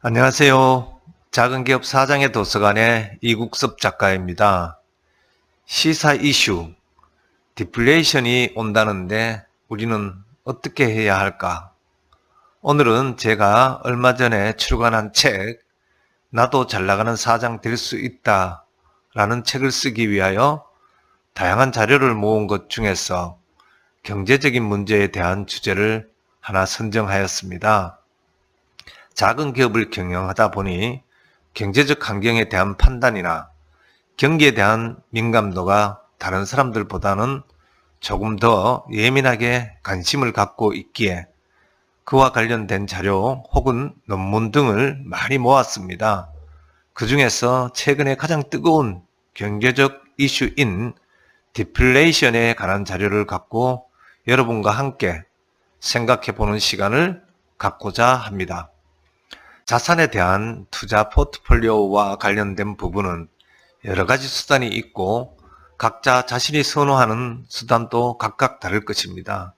안녕하세요. 작은기업 사장의 도서관의 이국섭 작가입니다. 시사 이슈, 디플레이션이 온다는데 우리는 어떻게 해야 할까? 오늘은 제가 얼마 전에 출간한 책, 나도 잘 나가는 사장 될 수 있다 라는 책을 쓰기 위하여 다양한 자료를 모은 것 중에서 경제적인 문제에 대한 주제를 하나 선정하였습니다. 작은 기업을 경영하다 보니 경제적 환경에 대한 판단이나 경기에 대한 민감도가 다른 사람들보다는 조금 더 예민하게 관심을 갖고 있기에 그와 관련된 자료 혹은 논문 등을 많이 모았습니다. 그 중에서 최근에 가장 뜨거운 경제적 이슈인 디플레이션에 관한 자료를 갖고 여러분과 함께 생각해 보는 시간을 갖고자 합니다. 자산에 대한 투자 포트폴리오와 관련된 부분은 여러 가지 수단이 있고 각자 자신이 선호하는 수단도 각각 다를 것입니다.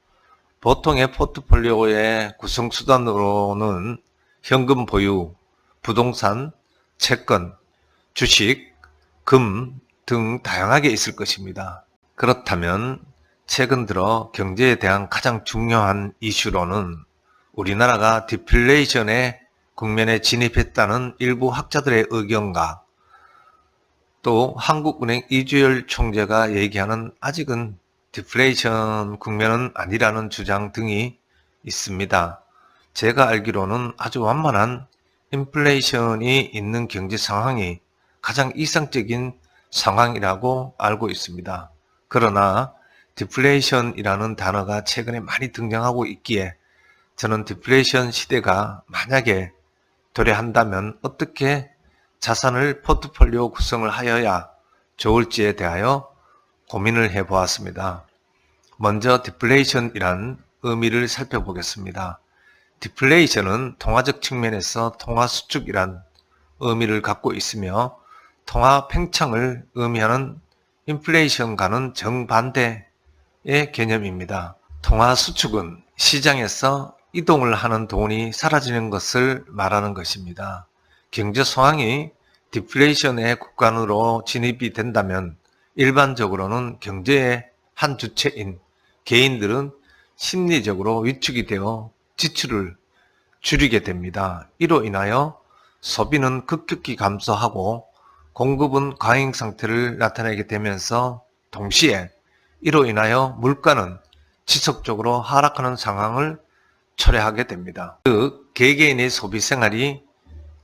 보통의 포트폴리오의 구성 수단으로는 현금 보유, 부동산, 채권, 주식, 금 등 다양하게 있을 것입니다. 그렇다면 최근 들어 경제에 대한 가장 중요한 이슈로는 우리나라가 디플레이션의 국면에 진입했다는 일부 학자들의 의견과 또 한국은행 이주열 총재가 얘기하는 아직은 디플레이션 국면은 아니라는 주장 등이 있습니다. 제가 알기로는 아주 완만한 인플레이션이 있는 경제 상황이 가장 이상적인 상황이라고 알고 있습니다. 그러나 디플레이션이라는 단어가 최근에 많이 등장하고 있기에 저는 디플레이션 시대가 만약에 도래한다면 어떻게 자산을 포트폴리오 구성을 하여야 좋을지에 대하여 고민을 해보았습니다. 먼저 디플레이션이란 의미를 살펴보겠습니다. 디플레이션은 통화적 측면에서 통화 수축이란 의미를 갖고 있으며 통화 팽창을 의미하는 인플레이션과는 정반대의 개념입니다. 통화 수축은 시장에서 이동을 하는 돈이 사라지는 것을 말하는 것입니다. 경제 상황이 디플레이션의 국간으로 진입이 된다면 일반적으로는 경제의 한 주체인 개인들은 심리적으로 위축이 되어 지출을 줄이게 됩니다. 이로 인하여 소비는 급격히 감소하고 공급은 과잉 상태를 나타내게 되면서 동시에 이로 인하여 물가는 지속적으로 하락하는 상황을 초래하게 됩니다. 즉, 개개인의 소비 생활이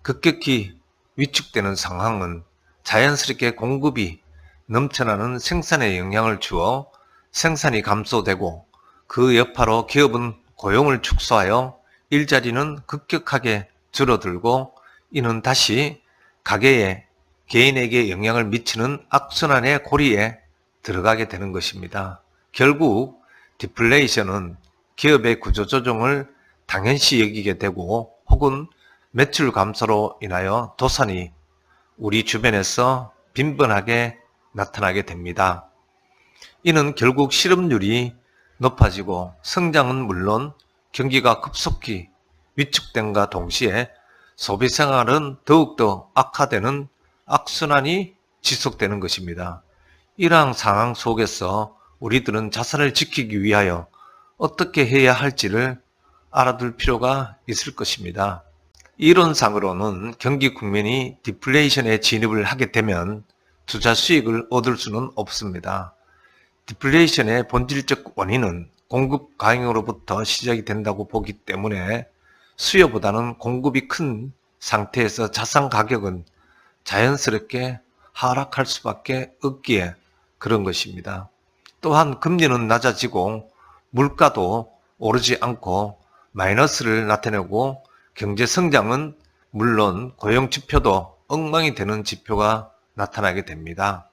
급격히 위축되는 상황은 자연스럽게 공급이 넘쳐나는 생산에 영향을 주어 생산이 감소되고 그 여파로 기업은 고용을 축소하여 일자리는 급격하게 줄어들고 이는 다시 가계에 개인에게 영향을 미치는 악순환의 고리에 들어가게 되는 것입니다. 결국 디플레이션은 기업의 구조조정을 당연시 여기게 되고 혹은 매출 감소로 인하여 도산이 우리 주변에서 빈번하게 나타나게 됩니다. 이는 결국 실업률이 높아지고 성장은 물론 경기가 급속히 위축됨과 동시에 소비생활은 더욱더 악화되는 악순환이 지속되는 것입니다. 이러한 상황 속에서 우리들은 자산을 지키기 위하여 어떻게 해야 할지를 알아둘 필요가 있을 것입니다. 이론상으로는 경기 국면이 디플레이션에 진입을 하게 되면 투자 수익을 얻을 수는 없습니다. 디플레이션의 본질적 원인은 공급 과잉으로부터 시작이 된다고 보기 때문에 수요보다는 공급이 큰 상태에서 자산 가격은 자연스럽게 하락할 수밖에 없기에 그런 것입니다. 또한 금리는 낮아지고 물가도 오르지 않고 마이너스를 나타내고 경제 성장은 물론 고용 지표도 엉망이 되는 지표가 나타나게 됩니다.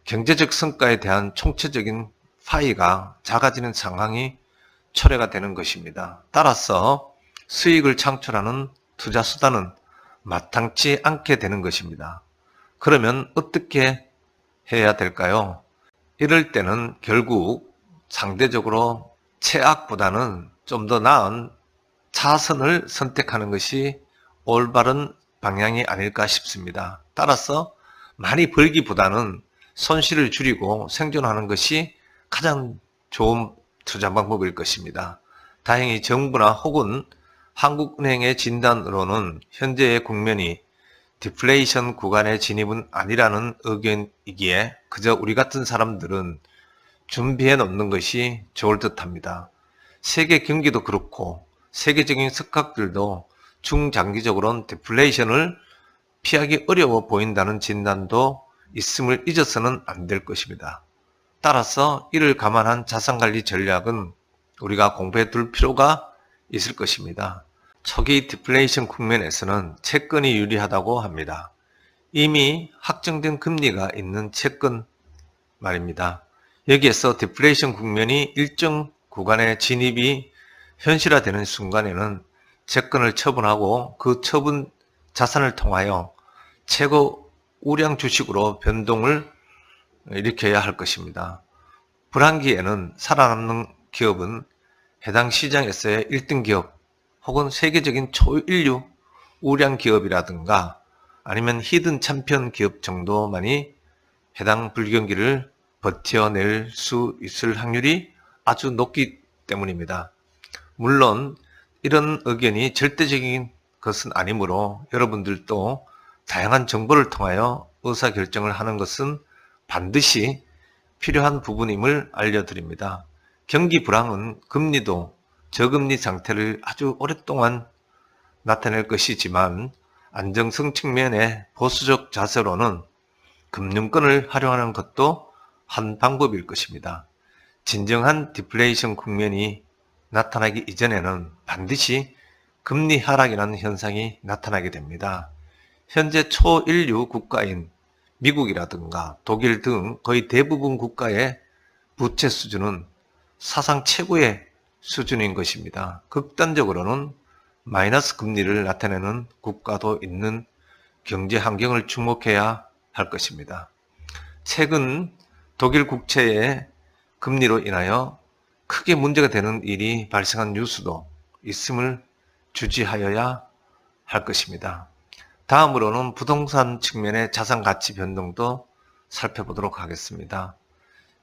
경제적 성과에 대한 총체적인 파이가 작아지는 상황이 초래가 되는 것입니다. 따라서 수익을 창출하는 투자 수단은 마땅치 않게 되는 것입니다. 그러면 어떻게 해야 될까요? 이럴 때는 결국 상대적으로 최악보다는 좀 더 나은 차선을 선택하는 것이 올바른 방향이 아닐까 싶습니다. 따라서 많이 벌기보다는 손실을 줄이고 생존하는 것이 가장 좋은 투자 방법일 것입니다. 다행히 정부나 혹은 한국은행의 진단으로는 현재의 국면이 디플레이션 구간의 진입은 아니라는 의견이기에 그저 우리 같은 사람들은 준비해 놓는 것이 좋을 듯 합니다. 세계 경기도 그렇고 세계적인 석학들도 중장기적으로는 디플레이션을 피하기 어려워 보인다는 진단도 있음을 잊어서는 안 될 것입니다. 따라서 이를 감안한 자산관리 전략은 우리가 공부해 둘 필요가 있을 것입니다. 초기 디플레이션 국면에서는 채권이 유리하다고 합니다. 이미 확정된 금리가 있는 채권 말입니다. 여기에서 디플레이션 국면이 일정 구간의 진입이 현실화되는 순간에는 채권을 처분하고 그 처분 자산을 통하여 최고 우량 주식으로 변동을 일으켜야 할 것입니다. 불황기에는 살아남는 기업은 해당 시장에서의 1등 기업 혹은 세계적인 초인류 우량 기업이라든가 아니면 히든 챔피언 기업 정도만이 해당 불경기를 버텨낼 수 있을 확률이 아주 높기 때문입니다. 물론 이런 의견이 절대적인 것은 아니므로 여러분들도 다양한 정보를 통하여 의사결정을 하는 것은 반드시 필요한 부분임을 알려드립니다. 경기 불황은 금리도 저금리 상태를 아주 오랫동안 나타낼 것이지만 안정성 측면의 보수적 자세로는 금융권을 활용하는 것도 한 방법일 것입니다. 진정한 디플레이션 국면이 나타나기 이전에는 반드시 금리 하락이라는 현상이 나타나게 됩니다. 현재 초인류 국가인 미국이라든가 독일 등 거의 대부분 국가의 부채 수준은 사상 최고의 수준인 것입니다. 극단적으로는 마이너스 금리를 나타내는 국가도 있는 경제 환경을 주목해야 할 것입니다. 최근 독일 국채의 금리로 인하여 크게 문제가 되는 일이 발생한 뉴스도 있음을 주지하여야 할 것입니다. 다음으로는 부동산 측면의 자산 가치 변동도 살펴보도록 하겠습니다.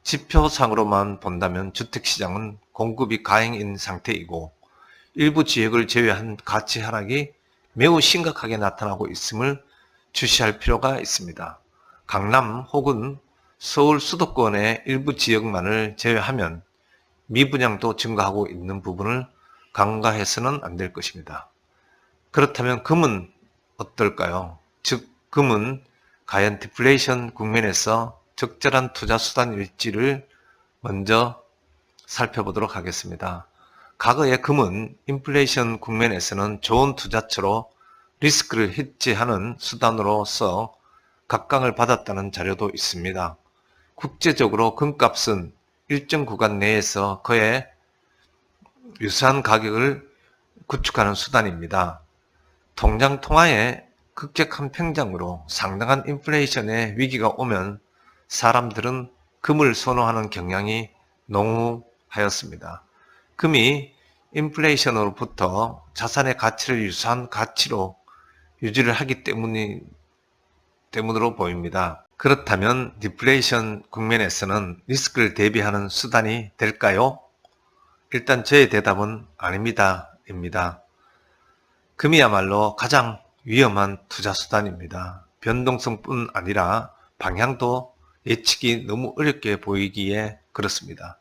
지표상으로만 본다면 주택시장은 공급이 과잉인 상태이고 일부 지역을 제외한 가치 하락이 매우 심각하게 나타나고 있음을 주시할 필요가 있습니다. 강남 혹은 서울 수도권의 일부 지역만을 제외하면 미분양도 증가하고 있는 부분을 간과해서는 안 될 것입니다. 그렇다면 금은 어떨까요? 즉 금은 과연 디플레이션 국면에서 적절한 투자 수단일지를 먼저 살펴보도록 하겠습니다. 과거의 금은 인플레이션 국면에서는 좋은 투자처로 리스크를 해지하는 수단으로서 각광을 받았다는 자료도 있습니다. 국제적으로 금값은 일정 구간 내에서 그에 유사한 가격을 구축하는 수단입니다. 통장 통화의 급격한 평장으로 상당한 인플레이션의 위기가 오면 사람들은 금을 선호하는 경향이 농후하였습니다. 금이 인플레이션으로부터 자산의 가치를 유사한 가치로 유지를 하기 때문으로 보입니다. 그렇다면 디플레이션 국면에서는 리스크를 대비하는 수단이 될까요? 일단 저의 대답은 아닙니다. 입니다. 금이야말로 가장 위험한 투자 수단입니다. 변동성뿐 아니라 방향도 예측이 너무 어렵게 보이기에 그렇습니다.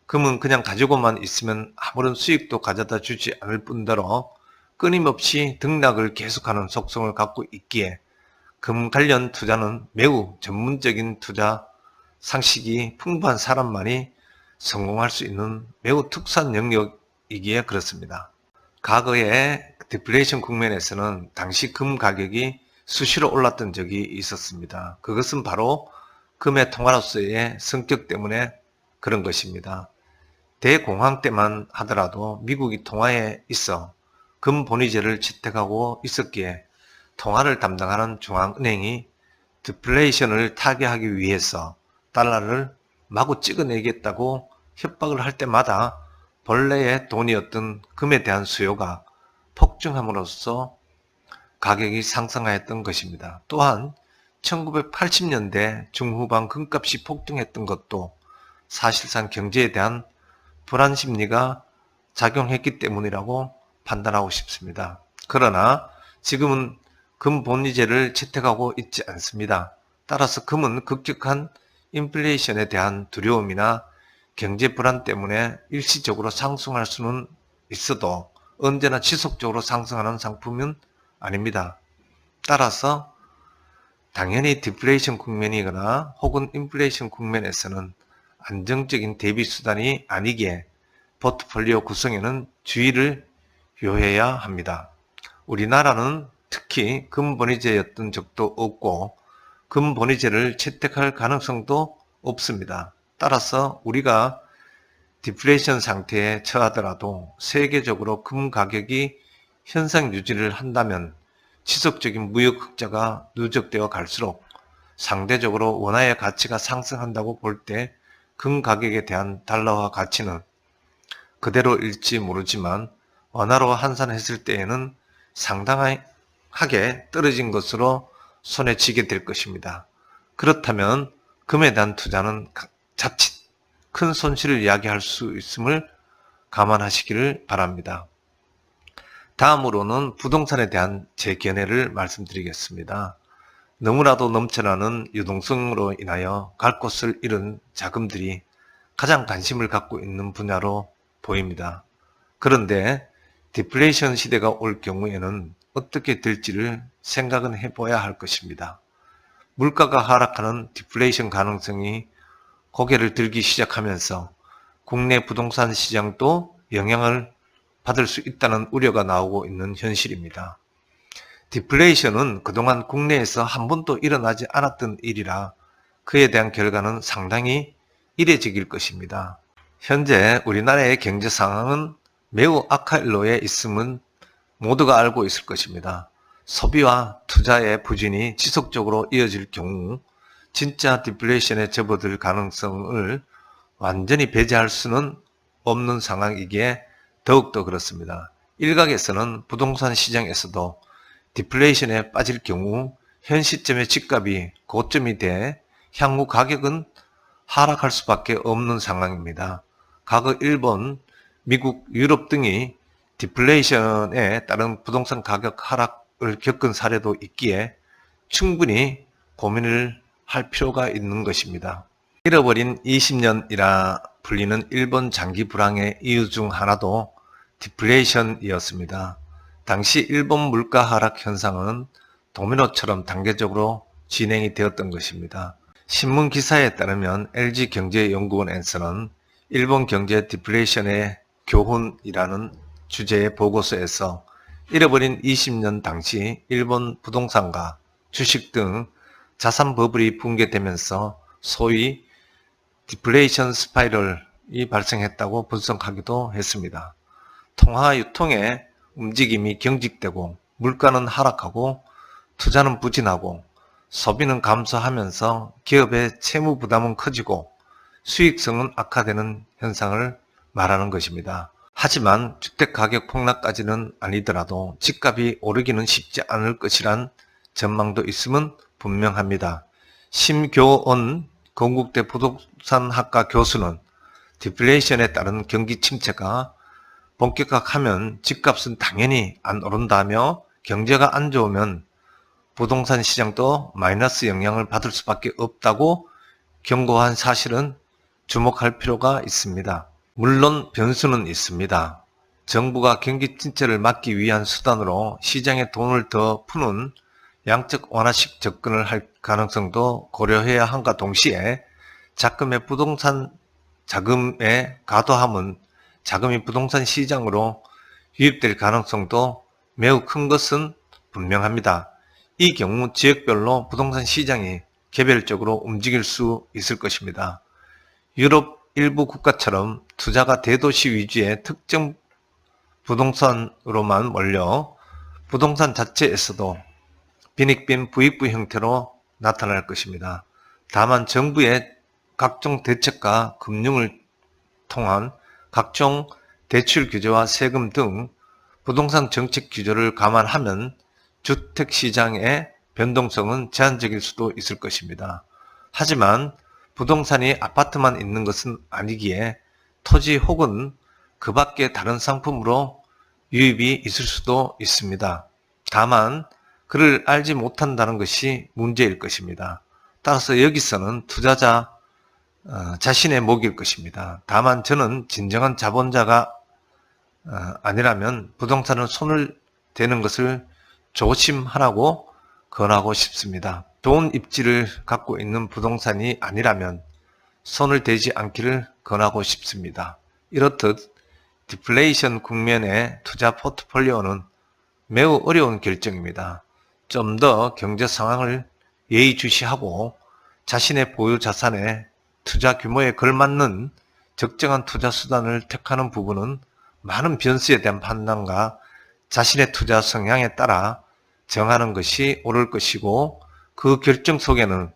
금은 그냥 가지고만 있으면 아무런 수익도 가져다 주지 않을 뿐더러 끊임없이 등락을 계속하는 속성을 갖고 있기에 금 관련 투자는 매우 전문적인 투자 상식이 풍부한 사람만이 성공할 수 있는 매우 특수한 영역이기에 그렇습니다. 과거의 디플레이션 국면에서는 당시 금 가격이 수시로 올랐던 적이 있었습니다. 그것은 바로 금의 통화로서의 성격 때문에 그런 것입니다. 대공황 때만 하더라도 미국이 통화에 있어 금 본위제를 채택하고 있었기에 통화를 담당하는 중앙은행이 디플레이션을 타개하기 위해서 달러를 마구 찍어내겠다고 협박을 할 때마다 본래의 돈이었던 금에 대한 수요가 폭증함으로써 가격이 상승하였던 것입니다. 또한 1980년대 중후반 금값이 폭등했던 것도 사실상 경제에 대한 불안 심리가 작용했기 때문이라고 판단하고 싶습니다. 그러나 지금은 금 본위제를 채택하고 있지 않습니다. 따라서 금은 급격한 인플레이션에 대한 두려움이나 경제 불안 때문에 일시적으로 상승할 수는 있어도 언제나 지속적으로 상승하는 상품은 아닙니다. 따라서 당연히 디플레이션 국면이거나 혹은 인플레이션 국면에서는 안정적인 대비 수단이 아니기에 포트폴리오 구성에는 주의를 요해야 합니다. 우리나라는 특히 금본위제였던 적도 없고 금본위제를 채택할 가능성도 없습니다. 따라서 우리가 디플레이션 상태에 처하더라도 세계적으로 금 가격이 현상 유지를 한다면 지속적인 무역 흑자가 누적되어 갈수록 상대적으로 원화의 가치가 상승한다고 볼 때 금 가격에 대한 달러화 가치는 그대로일지 모르지만 원화로 환산했을 때에는 상당하게 떨어진 것으로 손에 쥐게 될 것입니다. 그렇다면 금에 대한 투자는 자칫 큰 손실을 이야기할 수 있음을 감안하시기를 바랍니다. 다음으로는 부동산에 대한 제 견해를 말씀드리겠습니다. 너무나도 넘쳐나는 유동성으로 인하여 갈 곳을 잃은 자금들이 가장 관심을 갖고 있는 분야로 보입니다. 그런데 디플레이션 시대가 올 경우에는 어떻게 될지를 생각은 해봐야 할 것입니다. 물가가 하락하는 디플레이션 가능성이 고개를 들기 시작하면서 국내 부동산 시장도 영향을 받을 수 있다는 우려가 나오고 있는 현실입니다. 디플레이션은 그동안 국내에서 한 번도 일어나지 않았던 일이라 그에 대한 결과는 상당히 이례적일 것입니다. 현재 우리나라의 경제 상황은 매우 악화일로에 있음은 모두가 알고 있을 것입니다. 소비와 투자의 부진이 지속적으로 이어질 경우 진짜 디플레이션에 접어들 가능성을 완전히 배제할 수는 없는 상황이기에 더욱더 그렇습니다. 일각에서는 부동산 시장에서도 디플레이션에 빠질 경우 현 시점의 집값이 고점이 돼 향후 가격은 하락할 수밖에 없는 상황입니다. 과거 일본, 미국, 유럽 등이 디플레이션에 따른 부동산 가격 하락을 겪은 사례도 있기에 충분히 고민을 할 필요가 있는 것입니다. 잃어버린 20년이라 불리는 일본 장기 불황의 이유 중 하나도 디플레이션이었습니다. 당시 일본 물가 하락 현상은 도미노처럼 단계적으로 진행이 되었던 것입니다. 신문 기사에 따르면 LG경제연구원에서는 일본 경제 디플레이션의 교훈이라는 주제의 보고서에서 잃어버린 20년 당시 일본 부동산과 주식 등 자산 버블이 붕괴되면서 소위 디플레이션 스파이럴이 발생했다고 분석하기도 했습니다. 통화 유통의 움직임이 경직되고 물가는 하락하고 투자는 부진하고 소비는 감소하면서 기업의 채무 부담은 커지고 수익성은 악화되는 현상을 말하는 것입니다. 하지만 주택가격 폭락까지는 아니더라도 집값이 오르기는 쉽지 않을 것이란 전망도 있음은 분명합니다. 심교원 건국대 부동산학과 교수는 디플레이션에 따른 경기 침체가 본격화하면 집값은 당연히 안 오른다며 경제가 안 좋으면 부동산 시장도 마이너스 영향을 받을 수밖에 없다고 경고한 사실은 주목할 필요가 있습니다. 물론 변수는 있습니다. 정부가 경기 침체를 막기 위한 수단으로 시장에 돈을 더 푸는 양적 완화식 접근을 할 가능성도 고려해야 함과 동시에 자금의 부동산 자금의 과도함은 자금이 부동산 시장으로 유입될 가능성도 매우 큰 것은 분명합니다. 이 경우 지역별로 부동산 시장이 개별적으로 움직일 수 있을 것입니다. 유럽 일부 국가처럼 투자가 대도시 위주의 특정 부동산으로만 몰려 부동산 자체에서도 빈익빈 부익부 형태로 나타날 것입니다. 다만 정부의 각종 대책과 금융을 통한 각종 대출 규제와 세금 등 부동산 정책 규제를 감안하면 주택시장의 변동성은 제한적일 수도 있을 것입니다. 하지만 부동산이 아파트만 있는 것은 아니기에 토지 혹은 그 밖의 다른 상품으로 유입이 있을 수도 있습니다. 다만 그를 알지 못한다는 것이 문제일 것입니다. 따라서 여기서는 투자자 자신의 몫일 것입니다. 다만 저는 진정한 자본자가 아니라면 부동산은 손을 대는 것을 조심하라고 권하고 싶습니다. 좋은 입지를 갖고 있는 부동산이 아니라면 손을 대지 않기를 권하고 싶습니다. 이렇듯 디플레이션 국면의 투자 포트폴리오는 매우 어려운 결정입니다. 좀 더 경제 상황을 예의주시하고 자신의 보유 자산의 투자 규모에 걸맞는 적정한 투자 수단을 택하는 부분은 많은 변수에 대한 판단과 자신의 투자 성향에 따라 정하는 것이 옳을 것이고, 그 결정 속에는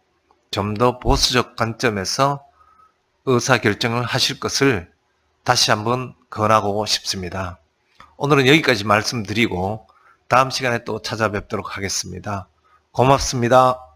좀 더 보수적 관점에서 의사결정을 하실 것을 다시 한번 권하고 싶습니다. 오늘은 여기까지 말씀드리고 다음 시간에 또 찾아뵙도록 하겠습니다. 고맙습니다.